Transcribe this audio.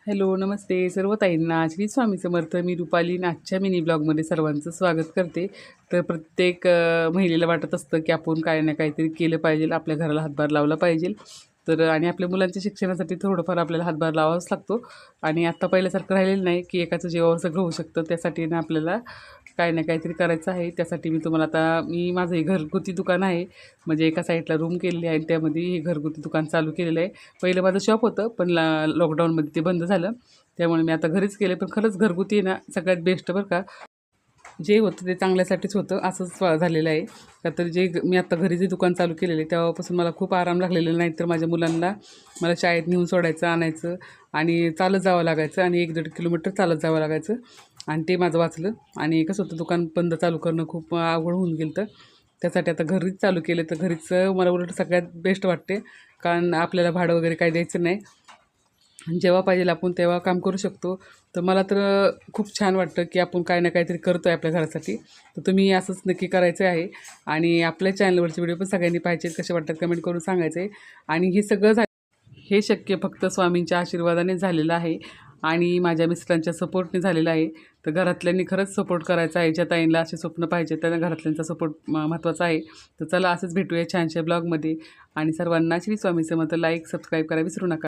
Hello, नमस्ते सर्व ताईंना. श्री स्वामी समर्थ. मी रुपाली आणि आजच्या मिनी ब्लॉगमध्ये सर्वांचं स्वागत करते. तर प्रत्येक महिलेला वाटत असतं की आपण काही ना काहीतरी केलं पाहिजे, आपल्या घराला हातभार लावला पाहिजे. तर आणि आपल्या मुलांच्या शिक्षणासाठी थोडंफार आपल्याला हातभार लावावाच लागतो. आणि आत्ता पहिल्यासारखं राहिलेलं नाही की एकाचं जीवावर सगळं होऊ शकतं. त्यासाठी ना आपल्याला काही ना काहीतरी करायचं आहे. त्यासाठी मी तुम्हाला मी माझं हे घरगुती दुकान आहे. म्हणजे एका साईडला रूम केलेली आहे आणि त्यामध्ये हे घरगुती दुकान चालू केलेलं आहे. पहिलं माझं शॉप होतं, पण लॉकडाऊनमध्ये ते बंद झालं. त्यामुळे मी आता घरीच केले. पण खरंच घरगुती आहे ना सगळ्यात बेस्ट बरं का. जे होतं ते चांगल्यासाठीच होतं असंच झालेलं आहे. का तर मी आत्ता घरी जे दुकान चालू केलेलं आहे तेव्हापासून मला खूप आराम लागलेला नाही. तर माझ्या मुलांना मला शाळेत नेऊन सोडायचं, आणायचं आणि चालत जावं लागायचं आणि 1-1.5 किलोमीटर चालत जावं लागायचं. आणि ते माझं वाचलं. आणि कसं होतं दुकान बंद चालू करणं खूप अवघड होऊन गेलं. तर त्यासाठी आता घरीच चालू केलं. तर घरीच मला उलट सगळ्यात बेस्ट वाटते. कारण आपल्याला भाडं वगैरे काही द्यायचं नाही. जेव्हा पाहिजे आपण तेव्हा काम करू शकतो. तर मला तर खूप छान वाटतं की आपण काही ना काहीतरी करतो आहे आपल्या घरासाठी. तर तुम्ही असंच नक्की करायचं आहे. आणि आपल्या चॅनलवरचे व्हिडिओ पण सगळ्यांनी पाहिजेत, कसे वाटतात कमेंट करून सांगायचं आहे. आणि हे सगळं हे शक्य फक्त स्वामींच्या आशीर्वादाने झालेलं आहे आणि माझ्या मिस्टरांच्या सपोर्टने झालेलं आहे. तर घरातल्यांनी खरंच सपोर्ट करायचा आहे. ज्या ताईंना असे स्वप्न पाहिजे त्यांना घरातल्यांचा सपोर्ट महत्त्वाचा आहे. तर चला असंच भेटूया छानशा ब्लॉगमध्ये. आणि सर्वांना श्री स्वामी समर्थ. लाईक सबस्क्राईब करा विसरू नका.